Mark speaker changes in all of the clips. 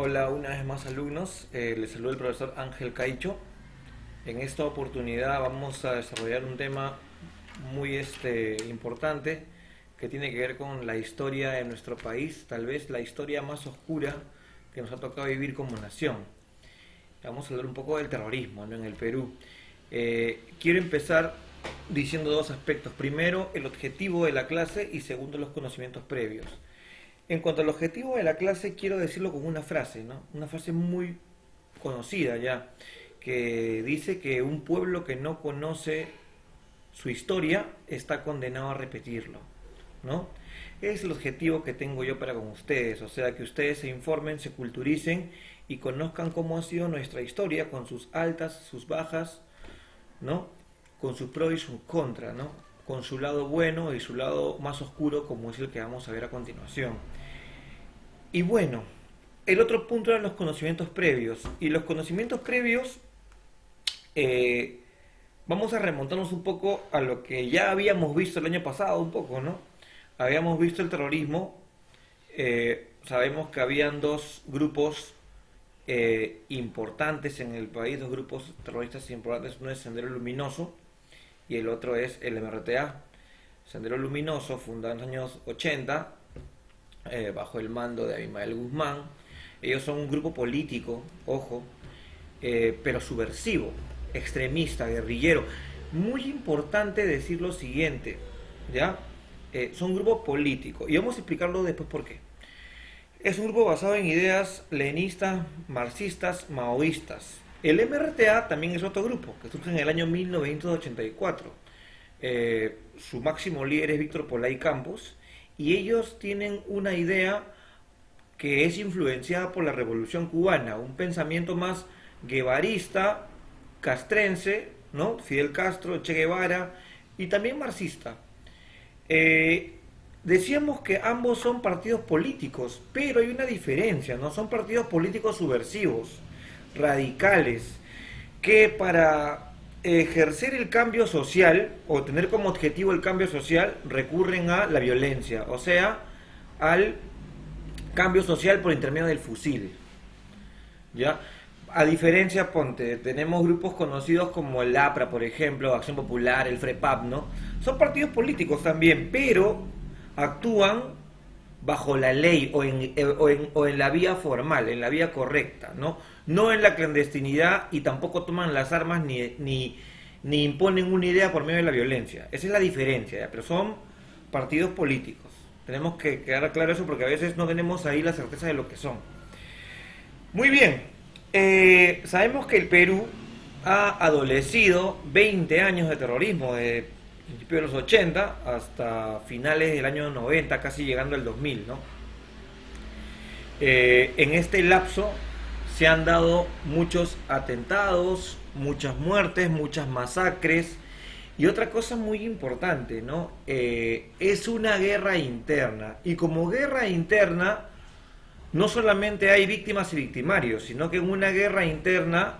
Speaker 1: Hola una vez más alumnos, les saluda el profesor Ángel Caicho. En esta oportunidad vamos a desarrollar un tema muy importante que tiene que ver con la historia de nuestro país, tal vez la historia más oscura que nos ha tocado vivir como nación. Vamos a hablar un poco del terrorismo, ¿no?, en el Perú. Quiero empezar diciendo dos aspectos. Primero, el objetivo de la clase y segundo, los conocimientos previos. En cuanto al objetivo de la clase, quiero decirlo con una frase, ¿no? Una frase muy conocida ya, que dice que un pueblo que no conoce su historia está condenado a repetirlo, ¿no? Es el objetivo que tengo yo para con ustedes, o sea, que ustedes se informen, se culturicen y conozcan cómo ha sido nuestra historia, con sus altas, sus bajas, ¿no? Con sus pros y sus contras, ¿no? Con su lado bueno y su lado más oscuro, como es el que vamos a ver a continuación. Y bueno, el otro punto eran los conocimientos previos. Y los conocimientos previos, eh, vamos a remontarnos un poco a lo que ya habíamos visto el año pasado, un poco, ¿no? Habíamos visto el terrorismo, sabemos que habían dos grupos importantes en el país, dos grupos terroristas importantes, uno es Sendero Luminoso y el otro es el MRTA. Sendero Luminoso, fundado en los años 80, bajo el mando de Abimael Guzmán. Ellos son un grupo político, ojo, pero subversivo, extremista, guerrillero. Muy importante decir lo siguiente, ¿ya? Son un grupo político, y vamos a explicarlo después por qué. Es un grupo basado en ideas leninistas, marxistas, maoístas. El MRTA también es otro grupo, que surge en el año 1984. Su máximo líder es Víctor Polay Campos, y ellos tienen una idea que es influenciada por la Revolución Cubana, un pensamiento más guevarista, castrense, ¿no? Fidel Castro, Che Guevara, y también marxista. Decíamos que ambos son partidos políticos, pero hay una diferencia, ¿no? Son partidos políticos subversivos, radicales, que para ejercer el cambio social o tener como objetivo el cambio social recurren a la violencia, o sea, al cambio social por intermedio del fusil, ¿ya? A diferencia, ponte, tenemos grupos conocidos como el APRA, por ejemplo, Acción Popular, el FREPAP, ¿no? Son partidos políticos también, pero actúan bajo la ley o en la vía formal, en la vía correcta, ¿no? No en la clandestinidad, y tampoco toman las armas ni imponen una idea por medio de la violencia. Esa es la diferencia, ¿ya? Pero son partidos políticos. Tenemos que quedar claro eso porque a veces no tenemos ahí la certeza de lo que son. Muy bien, sabemos que el Perú ha adolecido 20 años de terrorismo, de principios de los 80 hasta finales del año 90, casi llegando al 2000, ¿no? En este lapso se han dado muchos atentados, muchas muertes, muchas masacres, y otra cosa muy importante, ¿no? Es una guerra interna, y como guerra interna no solamente hay víctimas y victimarios, sino que en una guerra interna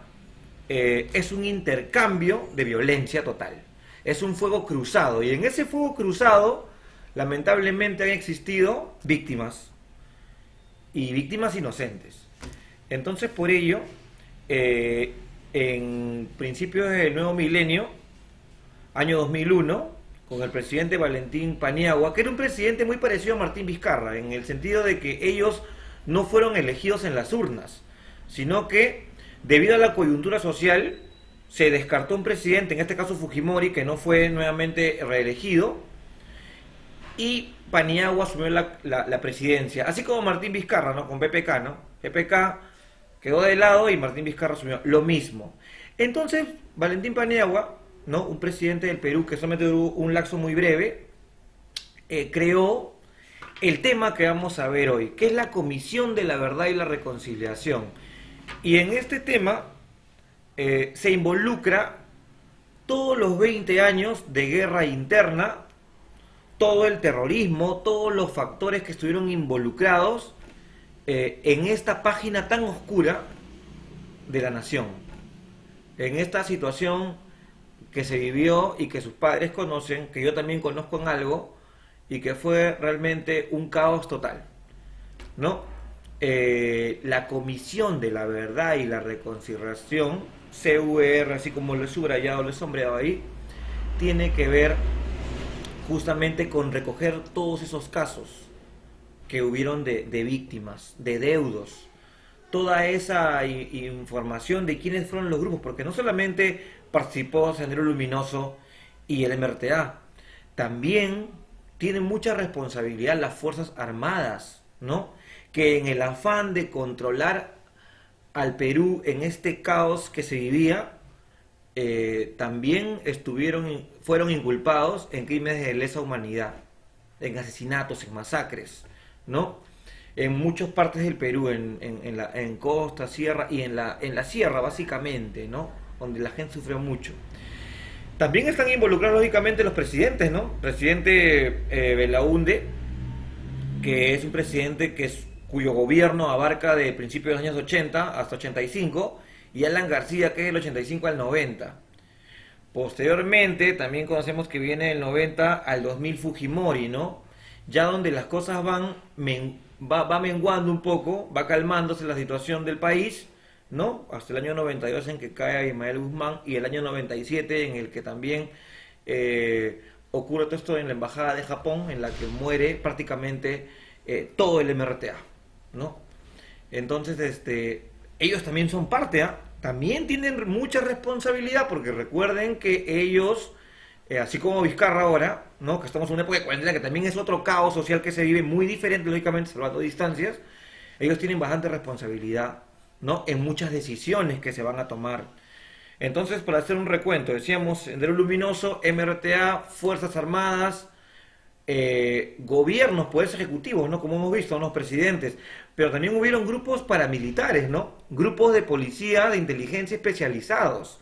Speaker 1: es un intercambio de violencia total. Es un fuego cruzado, y en ese fuego cruzado lamentablemente han existido víctimas, y víctimas inocentes. Entonces, por ello, en principios del nuevo milenio, año 2001, con el presidente Valentín Paniagua, que era un presidente muy parecido a Martín Vizcarra, en el sentido de que ellos no fueron elegidos en las urnas, sino que debido a la coyuntura social se descartó un presidente, en este caso Fujimori, que no fue nuevamente reelegido, y Paniagua asumió la presidencia, así como Martín Vizcarra, ¿no?, con PPK, ¿no? PPK quedó de lado y Martín Vizcarra asumió lo mismo. Entonces, Valentín Paniagua, ¿no?, un presidente del Perú que solamente duró un lapso muy breve, creó el tema que vamos a ver hoy, que es la Comisión de la Verdad y la Reconciliación. Y en este tema se involucra todos los 20 años de guerra interna, todo el terrorismo, todos los factores que estuvieron involucrados en esta página tan oscura de la nación, en esta situación que se vivió y que sus padres conocen, que yo también conozco en algo, y que fue realmente un caos total, ¿no? la Comisión de la Verdad y la Reconciliación, CVR, así como lo he subrayado, lo he sombreado ahí, tiene que ver justamente con recoger todos esos casos que hubieron de víctimas, de deudos, toda esa información de quiénes fueron los grupos, porque no solamente participó Sendero Luminoso y el MRTA, también tienen mucha responsabilidad las Fuerzas Armadas, ¿no? Que en el afán de controlar al Perú en este caos que se vivía, también fueron inculpados en crímenes de lesa humanidad, en asesinatos, en masacres, ¿no? En muchas partes del Perú, en costa, sierra y en la sierra básicamente, ¿no? Donde la gente sufrió mucho. También están involucrados lógicamente los presidentes, ¿no? Presidente Belaúnde, que es un presidente cuyo gobierno abarca de principios de los años 80 hasta 85, y Alan García, que es del 85 al 90. Posteriormente, también conocemos que viene del 90 al 2000 Fujimori, ¿no? Ya donde las cosas va menguando un poco, va calmándose la situación del país, ¿no? Hasta el año 92 en que cae Ismael Guzmán, y el año 97 en el que también ocurre todo esto en la embajada de Japón, en la que muere prácticamente todo el MRTA, ¿no? Entonces, ellos también son parte, ¿ah? También tienen mucha responsabilidad, porque recuerden que ellos, así como Vizcarra ahora, ¿no? Que estamos en una época de cuarentena, que también es otro caos social que se vive muy diferente, lógicamente, salvando distancias, ellos tienen bastante responsabilidad, ¿no? En muchas decisiones que se van a tomar. Entonces, para hacer un recuento, decíamos Sendero Luminoso, MRTA, Fuerzas Armadas, gobiernos, poderes ejecutivos, ¿no? Como hemos visto, unos presidentes, pero también hubieron grupos paramilitares, ¿no? Grupos de policía, de inteligencia especializados,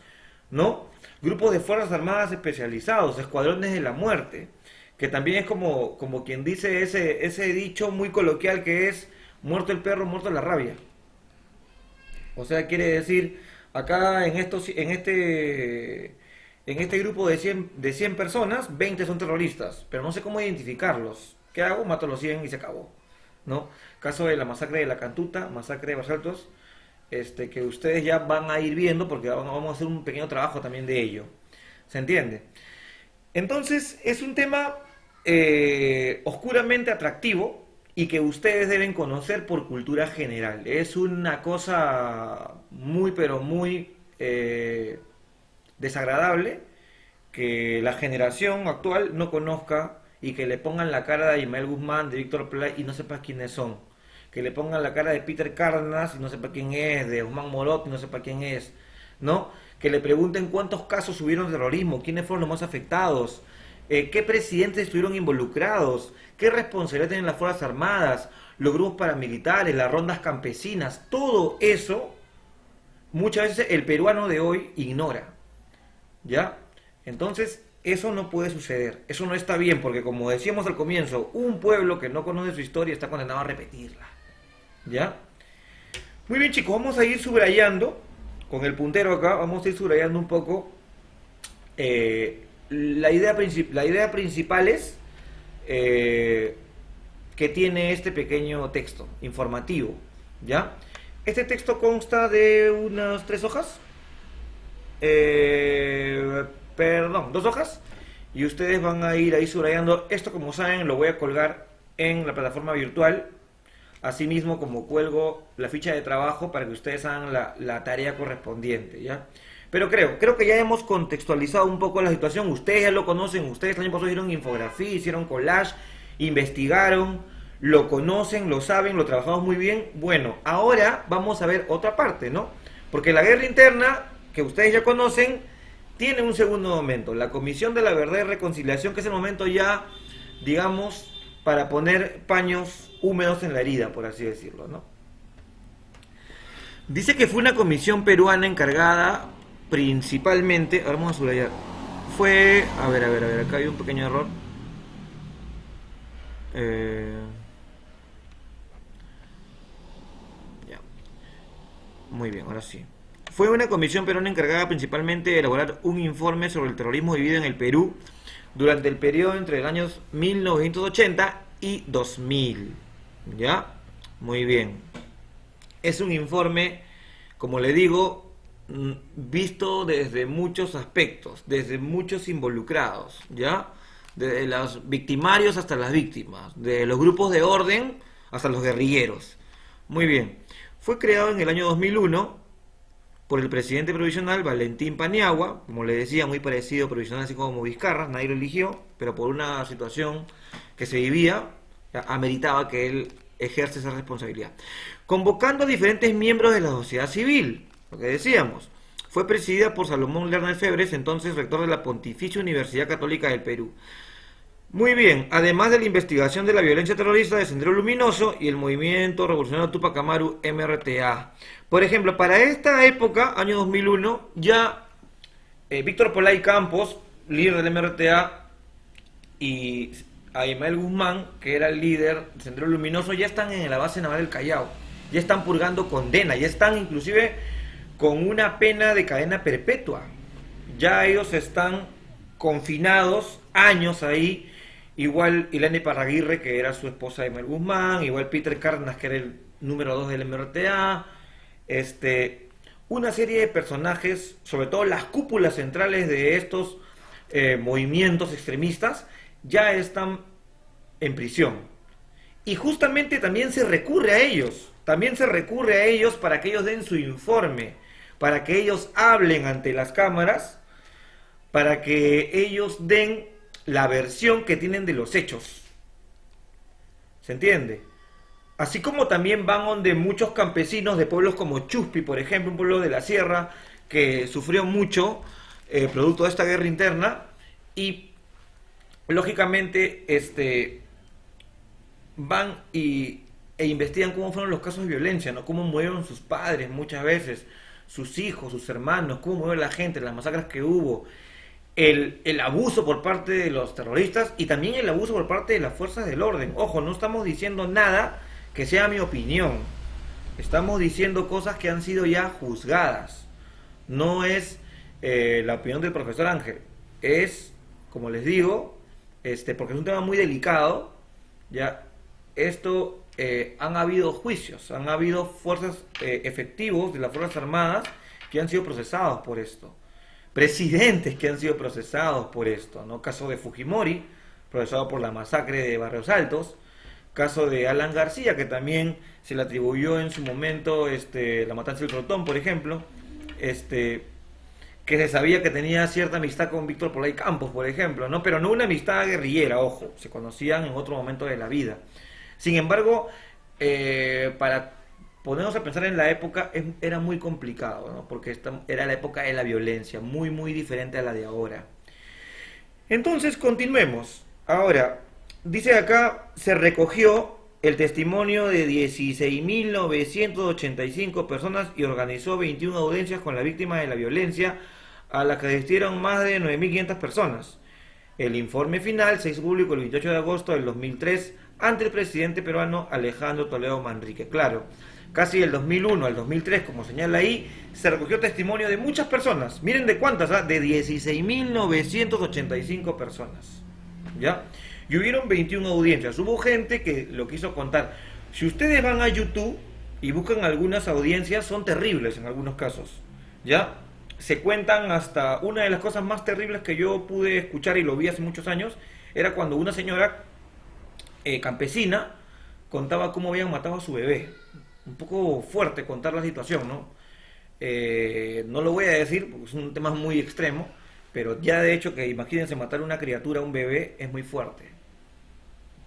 Speaker 1: ¿no? Grupos de Fuerzas Armadas especializados, escuadrones de la muerte, que también es como quien dice ese dicho muy coloquial que es muerto el perro, muerto la rabia. O sea, quiere decir, acá en este grupo de 100 personas, 20 son terroristas, pero no sé cómo identificarlos. ¿Qué hago? Mato a los 100 y se acabó, ¿no? Caso de la masacre de la Cantuta, masacre de Basaltos, que ustedes ya van a ir viendo, porque vamos a hacer un pequeño trabajo también de ello. ¿Se entiende? Entonces, es un tema oscuramente atractivo y que ustedes deben conocer por cultura general. Es una cosa muy, pero muy desagradable que la generación actual no conozca y que le pongan la cara de Ismael Guzmán, de Víctor Play y no sepa quiénes son. Que le pongan la cara de Peter Cárdenas y no sepa quién es, de Guzmán Morot y no sepa quién es, ¿no? Que le pregunten cuántos casos hubieron de terrorismo, quiénes fueron los más afectados, qué presidentes estuvieron involucrados, qué responsabilidad tienen las Fuerzas Armadas, los grupos paramilitares, las rondas campesinas, todo eso muchas veces el peruano de hoy ignora, ¿ya? Entonces, eso no puede suceder, eso no está bien, porque como decíamos al comienzo, un pueblo que no conoce su historia está condenado a repetirla, ¿ya? Muy bien, chicos, vamos a ir subrayando, con el puntero acá, vamos a ir subrayando un poco la idea principal es que tiene este pequeño texto informativo, ¿ya? Este texto consta de unas 3 hojas, perdón, 2 hojas, y ustedes van a ir ahí subrayando. Esto, como saben, lo voy a colgar en la plataforma virtual, asimismo como cuelgo la ficha de trabajo para que ustedes hagan la tarea correspondiente, ¿ya? Pero creo que ya hemos contextualizado un poco la situación. Ustedes ya lo conocen, ustedes el año pasado hicieron infografía, hicieron collage, investigaron, lo conocen, lo saben, lo trabajamos muy bien. Bueno, ahora vamos a ver otra parte, ¿no? Porque la guerra interna, que ustedes ya conocen, tiene un segundo momento, la Comisión de la Verdad y Reconciliación, que es el momento ya, digamos, para poner paños húmedos en la herida, por así decirlo, ¿no? Dice que fue una comisión peruana encargada principalmente, ahora vamos a subrayar, fue, a ver, acá hay un pequeño error. Ya. Muy bien, ahora sí. Fue una comisión peruana encargada principalmente de elaborar un informe sobre el terrorismo vivido en el Perú durante el periodo entre los años 1980 y 2000. ¿Ya? Muy bien. Es un informe, como le digo, visto desde muchos aspectos, desde muchos involucrados, ¿ya? Desde los victimarios hasta las víctimas, de los grupos de orden hasta los guerrilleros. Muy bien. Fue creado en el año 2001 por el presidente provisional Valentín Paniagua, como le decía, muy parecido provisional así como Vizcarra, nadie lo eligió, pero por una situación que se vivía, ameritaba que él ejerce esa responsabilidad. Convocando a diferentes miembros de la sociedad civil, lo que decíamos, fue presidida por Salomón Lerner Febres, entonces rector de la Pontificia Universidad Católica del Perú. Muy bien, además de la investigación de la violencia terrorista de Sendero Luminoso y el movimiento revolucionario Tupac Amaru MRTA. Por ejemplo, para esta época, año 2001, ya Víctor Polay Campos, líder del MRTA, y Aymael Guzmán, que era el líder del Sendero Luminoso, ya están en la base naval del Callao, ya están purgando condena, ya están inclusive con una pena de cadena perpetua. Ya ellos están confinados años ahí. Igual Ilane Parraguirre, que era su esposa de Mel Guzmán, igual Peter Cárdenas, que era el número 2 del MRTA, una serie de personajes, sobre todo las cúpulas centrales de estos movimientos extremistas, ya están en prisión. Y justamente también se recurre a ellos, para que ellos den su informe, para que ellos hablen ante las cámaras, para que ellos den la versión que tienen de los hechos. ¿Se entiende? Así como también van donde muchos campesinos de pueblos como Chuspi, por ejemplo, un pueblo de la sierra que sufrió mucho producto de esta guerra interna, y lógicamente van e investigan cómo fueron los casos de violencia, ¿no? Cómo murieron sus padres muchas veces, sus hijos, sus hermanos, cómo murió la gente, las masacres que hubo, el abuso por parte de los terroristas y también el abuso por parte de las fuerzas del orden. Ojo, no estamos diciendo nada que sea mi opinión. Estamos diciendo cosas que han sido ya juzgadas. No es la opinión del profesor Ángel. Es, como les digo, porque es un tema muy delicado, ya esto han habido juicios, han habido fuerzas efectivos de las Fuerzas Armadas que han sido procesados por esto. Presidentes que han sido procesados por esto, ¿no? Caso de Fujimori, procesado por la masacre de Barrios Altos, caso de Alan García, que también se le atribuyó en su momento la matanza del Crotón, por ejemplo, que se sabía que tenía cierta amistad con Víctor Polay Campos, por ejemplo, ¿no? Pero no una amistad guerrillera, ojo, se conocían en otro momento de la vida. Sin embargo, para ponernos a pensar en la época era muy complicado, ¿no? Porque esta era la época de la violencia, muy muy diferente a la de ahora. Entonces, continuemos. Ahora, dice acá, se recogió el testimonio de 16.985 personas y organizó 21 audiencias con la víctima de la violencia, a las que asistieron más de 9.500 personas. El informe final se hizo público el 28 de agosto del 2003 ante el presidente peruano Alejandro Toledo Manrique. Claro, casi del 2001 al 2003, como señala ahí, se recogió testimonio de muchas personas. Miren de cuántas, ¿ah? De 16.985 personas. ¿Ya? Y hubieron 21 audiencias. Hubo gente que lo quiso contar. Si ustedes van a YouTube y buscan algunas audiencias, son terribles en algunos casos. ¿Ya? Se cuentan hasta... Una de las cosas más terribles que yo pude escuchar y lo vi hace muchos años, era cuando una señora campesina contaba cómo habían matado a su bebé. Un poco fuerte contar la situación, ¿no? No lo voy a decir porque es un tema muy extremo, pero ya de hecho que imagínense matar a una criatura, a un bebé, es muy fuerte.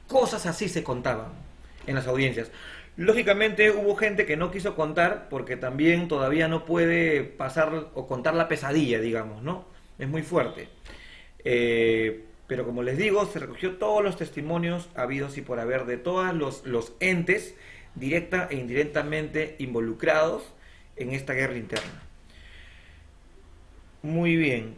Speaker 1: Cosas así se contaban en las audiencias. Lógicamente hubo gente que no quiso contar porque también todavía no puede pasar o contar la pesadilla, digamos, ¿no? Es muy fuerte. Pero como les digo, se recogió todos los testimonios habidos y por haber de todos los entes directa e indirectamente involucrados en esta guerra interna. Muy bien.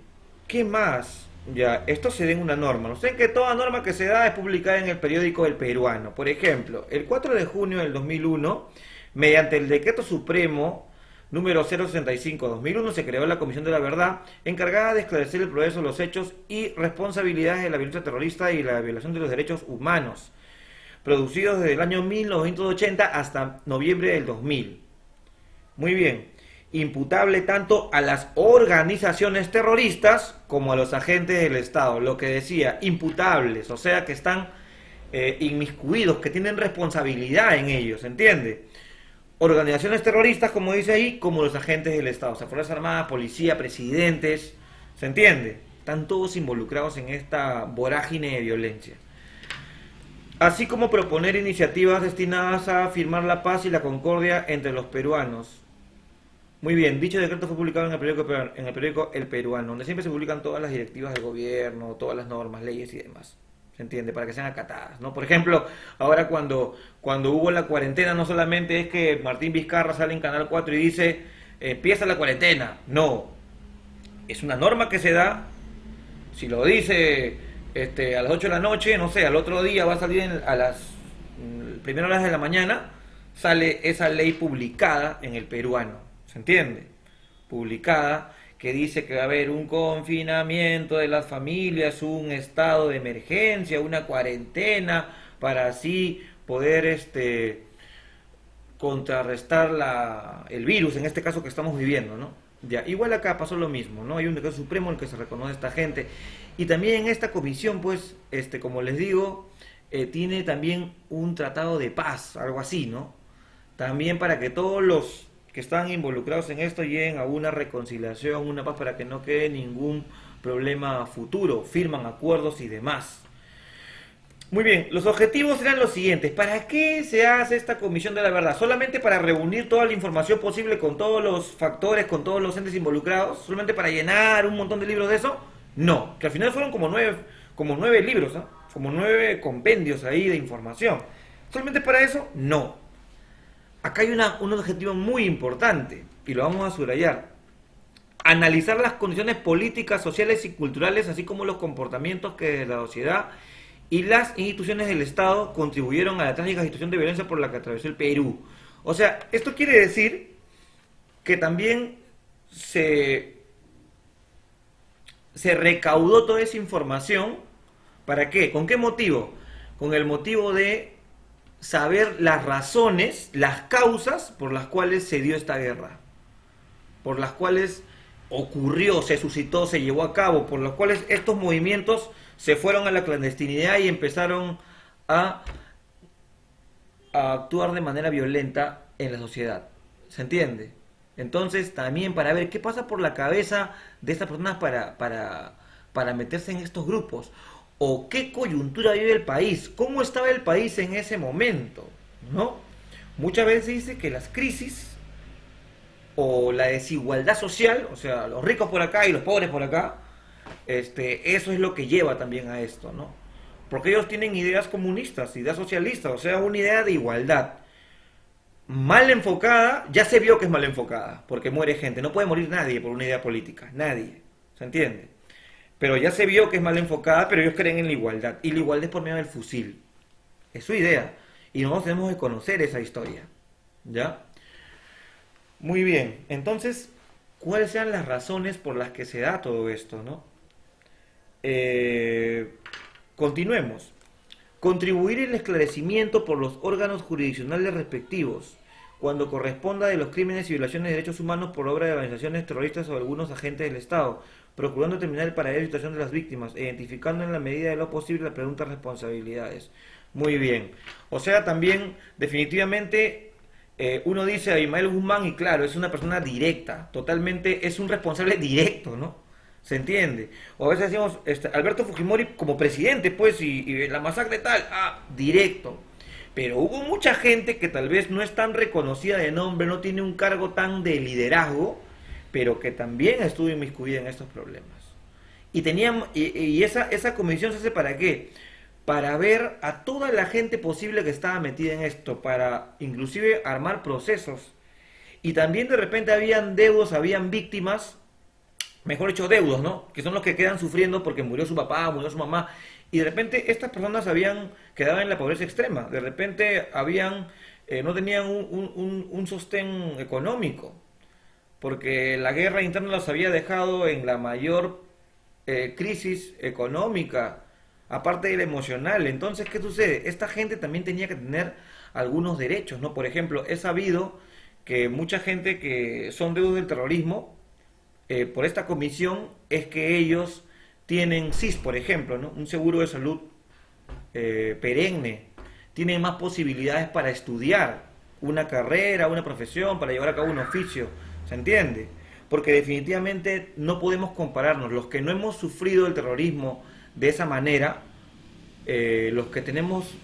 Speaker 1: ¿Qué más? Ya, esto se da en una norma. No sé que toda norma que se da es publicada en el periódico El Peruano. Por ejemplo, el 4 de junio del 2001, mediante el Decreto Supremo número 065-2001, se creó la Comisión de la Verdad, encargada de esclarecer el progreso de los hechos y responsabilidades de la violencia terrorista y la violación de los derechos humanos, producidos desde el año 1980 hasta noviembre del 2000. Muy bien. Imputable tanto a las organizaciones terroristas como a los agentes del Estado. Lo que decía, imputables, o sea que están inmiscuidos, que tienen responsabilidad en ellos, ¿entiende? Organizaciones terroristas, como dice ahí, como los agentes del Estado, o sea, Fuerzas Armadas, policía, presidentes, ¿se entiende? Están todos involucrados en esta vorágine de violencia. Así como proponer iniciativas destinadas a firmar la paz y la concordia entre los peruanos. Muy bien, dicho decreto fue publicado en el periódico El Peruano, donde siempre se publican todas las directivas del gobierno, todas las normas, leyes y demás. ¿Se entiende? Para que sean acatadas, ¿no? Por ejemplo, ahora cuando hubo la cuarentena, no solamente es que Martín Vizcarra sale en Canal 4 y dice, empieza la cuarentena. No, es una norma que se da, si lo dice a las 8 de la noche, no sé, al otro día va a salir a las primeras horas de la mañana, sale esa ley publicada en El Peruano. ¿Se entiende? Publicada, que dice que va a haber un confinamiento de las familias, un estado de emergencia, una cuarentena, para así poder contrarrestar el virus, en este caso que estamos viviendo, ¿no? Ya, igual acá pasó lo mismo, ¿no? Hay un decreto supremo en el que se reconoce a esta gente. Y también en esta comisión, pues, como les digo, tiene también un tratado de paz, algo así, ¿no? También para que todos los que están involucrados en esto lleguen a una reconciliación, una paz, para que no quede ningún problema futuro, firman acuerdos y demás. Muy bien, los objetivos eran los siguientes. ¿Para qué se hace esta comisión de la verdad? ¿Solamente para reunir toda la información posible con todos los factores, con todos los entes involucrados? ¿Solamente para llenar un montón de libros de eso? No, que al final fueron como nueve libros, ¿eh? Como 9 compendios ahí de información. ¿Solamente para eso? No. Acá hay un objetivo muy importante, y lo vamos a subrayar. Analizar las condiciones políticas, sociales y culturales, así como los comportamientos que la sociedad y las instituciones del Estado contribuyeron a la trágica situación de violencia por la que atravesó el Perú. O sea, esto quiere decir que también se recaudó toda esa información. ¿Para qué? ¿Con qué motivo? Con el motivo de saber las razones, las causas por las cuales se dio esta guerra, por las cuales ocurrió, se suscitó, se llevó a cabo, por las cuales estos movimientos se fueron a la clandestinidad y empezaron a actuar de manera violenta en la sociedad. ¿Se entiende? Entonces, también para ver qué pasa por la cabeza de estas personas para meterse en estos grupos. O qué coyuntura vive el país, cómo estaba el país en ese momento, ¿no? Muchas veces se dice que las crisis o la desigualdad social, o sea, los ricos por acá y los pobres por acá, eso es lo que lleva también a esto, ¿no? Porque ellos tienen ideas comunistas, ideas socialistas, o sea, una idea de igualdad. Mal enfocada, ya se vio que es mal enfocada, porque muere gente, no puede morir nadie por una idea política, nadie, ¿se entiende? Pero ya se vio que es mal enfocada, pero ellos creen en la igualdad. Y la igualdad es por medio del fusil. Es su idea. Y nosotros tenemos que conocer esa historia. ¿Ya? Muy bien. Entonces, ¿cuáles sean las razones por las que se da todo esto, no? Continuemos. Contribuir el esclarecimiento por los órganos jurisdiccionales respectivos, cuando corresponda, de los crímenes y violaciones de derechos humanos por obra de organizaciones terroristas o algunos agentes del Estado, procurando determinar el paradero y situación de las víctimas, identificando en la medida de lo posible las preguntas responsabilidades. Muy bien. O sea, también, definitivamente, uno dice a Ismael Guzmán y claro, es una persona directa, totalmente, es un responsable directo, ¿no? ¿Se entiende? O a veces decimos, Alberto Fujimori como presidente, pues, y la masacre tal, directo. Pero hubo mucha gente que tal vez no es tan reconocida de nombre, no tiene un cargo tan de liderazgo, pero que también estuvo inmiscuida en estos problemas. Y esa comisión se hace ¿para qué? Para ver a toda la gente posible que estaba metida en esto, para inclusive armar procesos. Y también de repente habían deudos, habían víctimas, mejor dicho deudos, ¿no? Que son los que quedan sufriendo porque murió su papá, murió su mamá. Y de repente estas personas habían quedado en la pobreza extrema. De repente no tenían un sostén económico, porque la guerra interna los había dejado en la mayor crisis económica, aparte de la emocional. Entonces, ¿qué sucede? Esta gente también tenía que tener algunos derechos, ¿no? Por ejemplo, he sabido que mucha gente que son deudos del terrorismo, por esta comisión, es que ellos tienen SIS, por ejemplo, ¿no? Un seguro de salud perenne, tienen más posibilidades para estudiar una carrera, una profesión, para llevar a cabo un oficio, ¿se entiende? Porque definitivamente no podemos compararnos. Los que no hemos sufrido el terrorismo de esa manera, los que tenemos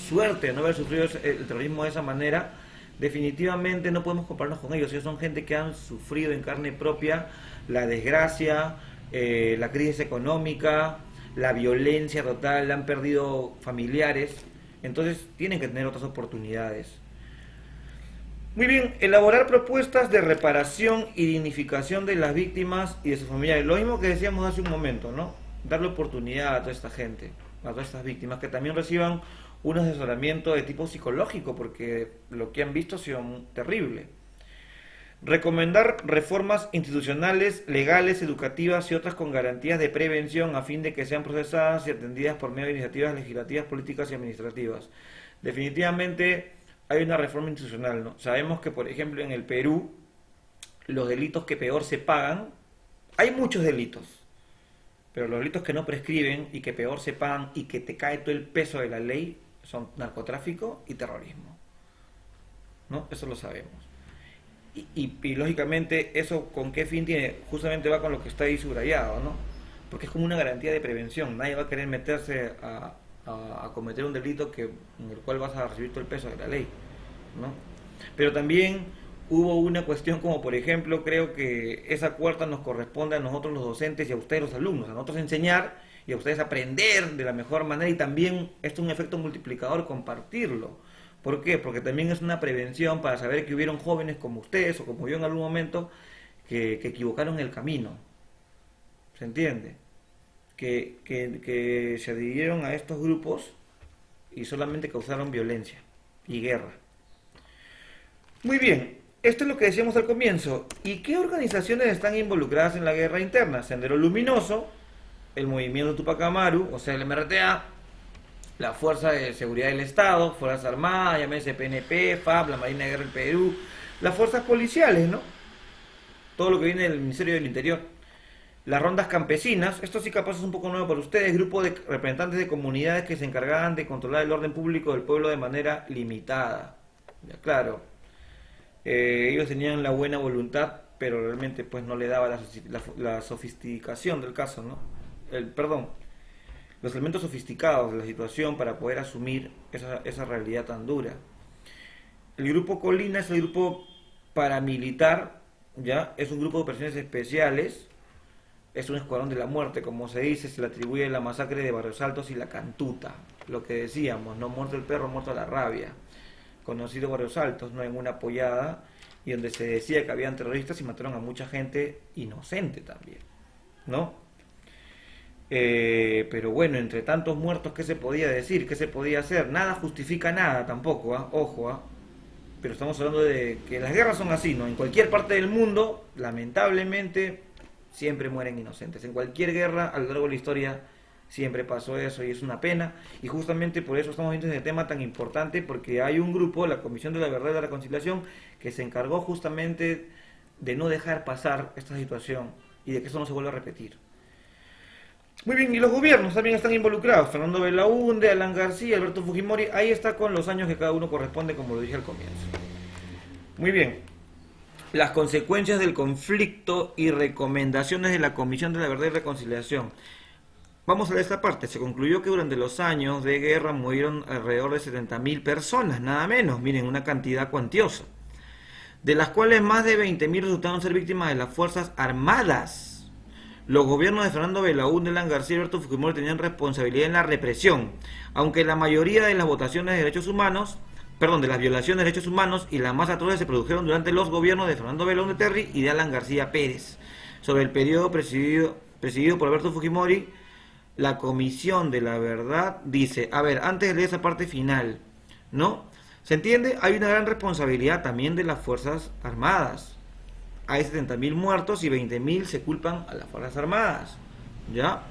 Speaker 1: suerte de no haber sufrido el terrorismo de esa manera, definitivamente no podemos compararnos con ellos. Ellos son gente que han sufrido en carne propia la desgracia, la crisis económica, la violencia total, han perdido familiares, entonces tienen que tener otras oportunidades. Muy bien, elaborar propuestas de reparación y dignificación de las víctimas y de sus familiares. Lo mismo que decíamos hace un momento, ¿no? Darle oportunidad a toda esta gente, a todas estas víctimas, que también reciban un asesoramiento de tipo psicológico, porque lo que han visto ha sido terrible. Recomendar reformas institucionales, legales, educativas y otras con garantías de prevención a fin de que sean procesadas y atendidas por medio de iniciativas legislativas, políticas y administrativas. Definitivamente hay una reforma institucional, ¿no? Sabemos que, por ejemplo, en el Perú, los delitos que peor se pagan, hay muchos delitos, pero los delitos que no prescriben y que peor se pagan y que te cae todo el peso de la ley son narcotráfico y terrorismo, ¿no? Eso lo sabemos. Y lógicamente, ¿eso con qué fin tiene? Justamente va con lo que está ahí subrayado, ¿no? Porque es como una garantía de prevención. Nadie va a querer meterse a cometer un delito en el cual vas a recibir todo el peso de la ley, ¿no? Pero también hubo una cuestión como, por ejemplo, creo que esa cuarta nos corresponde a nosotros los docentes y a ustedes los alumnos, a nosotros enseñar y a ustedes aprender de la mejor manera, y también esto es un efecto multiplicador, compartirlo. ¿Por qué? Porque también es una prevención para saber que hubieron jóvenes como ustedes o como yo en algún momento que equivocaron el camino. ¿Se entiende? Que se adhirieron a estos grupos y solamente causaron violencia y guerra. Muy bien, esto es lo que decíamos al comienzo. ¿Y qué organizaciones están involucradas en la guerra interna? Sendero Luminoso, el Movimiento Tupac Amaru, o sea, el MRTA, la Fuerza de Seguridad del Estado, Fuerzas Armadas, llámese PNP, FAB, la Marina de Guerra del Perú, las fuerzas policiales, ¿no? Todo lo que viene del Ministerio del Interior. Las rondas campesinas, esto sí capaz es un poco nuevo para ustedes, grupo de representantes de comunidades que se encargaban de controlar el orden público del pueblo de manera limitada. Ya, claro, ellos tenían la buena voluntad, pero realmente pues no le daba la sofisticación del caso, ¿no? Los elementos sofisticados de la situación para poder asumir esa realidad tan dura. El grupo Colina es el grupo paramilitar, ¿ya? Es un grupo de operaciones especiales, es un escuadrón de la muerte, como se dice, se le atribuye la masacre de Barrios Altos y la Cantuta, lo que decíamos, no muerto el perro, muerto la rabia, conocido Barrios Altos, no en una pollada, y donde se decía que habían terroristas y mataron a mucha gente inocente también, ¿no? Pero bueno, entre tantos muertos, ¿qué se podía decir? ¿Qué se podía hacer? Nada justifica nada tampoco, ¿eh? Ojo, ¿eh? Pero estamos hablando de que las guerras son así, ¿no? En cualquier parte del mundo, lamentablemente, siempre mueren inocentes. En cualquier guerra, a lo largo de la historia, siempre pasó eso y es una pena. Y justamente por eso estamos viendo este tema tan importante, porque hay un grupo, la Comisión de la Verdad y la Reconciliación, que se encargó justamente de no dejar pasar esta situación y de que eso no se vuelva a repetir. Muy bien, y los gobiernos también están involucrados. Fernando Belaúnde, Alan García, Alberto Fujimori, ahí está con los años que cada uno corresponde, como lo dije al comienzo. Muy bien. Las consecuencias del conflicto y recomendaciones de la Comisión de la Verdad y Reconciliación. Vamos a ver esta parte. Se concluyó que durante los años de guerra murieron alrededor de 70.000 personas, nada menos. Miren, una cantidad cuantiosa. De las cuales más de 20.000 resultaron ser víctimas de las Fuerzas Armadas. Los gobiernos de Fernando Belaúnde, Alan García y Alberto Fujimori tenían responsabilidad en la represión, aunque la mayoría de las votaciones de derechos humanos, de las violaciones de derechos humanos y las más atroces se produjeron durante los gobiernos de Fernando Belaúnde Terry y de Alan García Pérez. Sobre el periodo presidido por Alberto Fujimori, la Comisión de la Verdad dice, a ver, antes de leer esa parte final, ¿no? ¿Se entiende? Hay una gran responsabilidad también de las Fuerzas Armadas. Hay 70.000 muertos y 20.000 se culpan a las Fuerzas Armadas, ¿ya?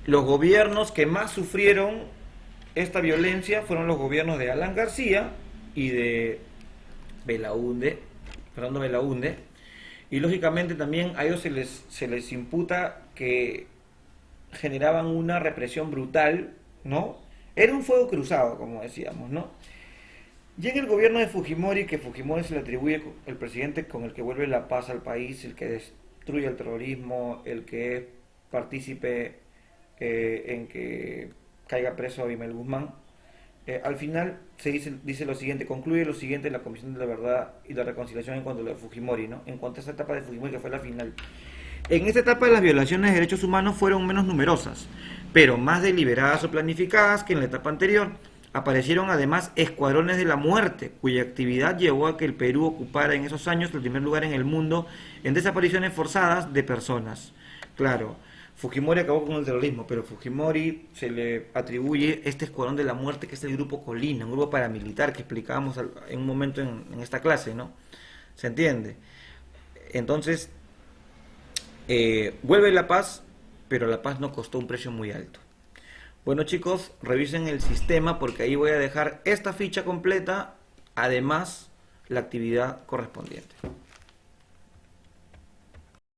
Speaker 1: Los gobiernos que más sufrieron esta violencia fueron los gobiernos de Alan García y de Belaúnde Fernando Belaúnde, y lógicamente también a ellos se les imputa que generaban una represión brutal, ¿no? Era un fuego cruzado, como decíamos, ¿no? Y en el gobierno de Fujimori, que Fujimori se le atribuye el presidente con el que vuelve la paz al país, el que destruye el terrorismo, el que es partícipe en que caiga preso Abimael Guzmán, al final se dice lo siguiente, concluye lo siguiente la Comisión de la Verdad y la Reconciliación en cuanto a lo de Fujimori, ¿no? En cuanto a esa etapa de Fujimori que fue la final. En esta etapa las violaciones de derechos humanos fueron menos numerosas, pero más deliberadas o planificadas que en la etapa anterior. Aparecieron además escuadrones de la muerte, cuya actividad llevó a que el Perú ocupara en esos años el primer lugar en el mundo en desapariciones forzadas de personas. Claro, Fujimori acabó con el terrorismo, pero Fujimori se le atribuye este escuadrón de la muerte, que es el grupo Colina, un grupo paramilitar que explicábamos en un momento en esta clase, ¿no? ¿Se entiende? Entonces, vuelve la paz, pero la paz no costó un precio muy alto. Bueno chicos, revisen el sistema porque ahí voy a dejar esta ficha completa, además la actividad correspondiente.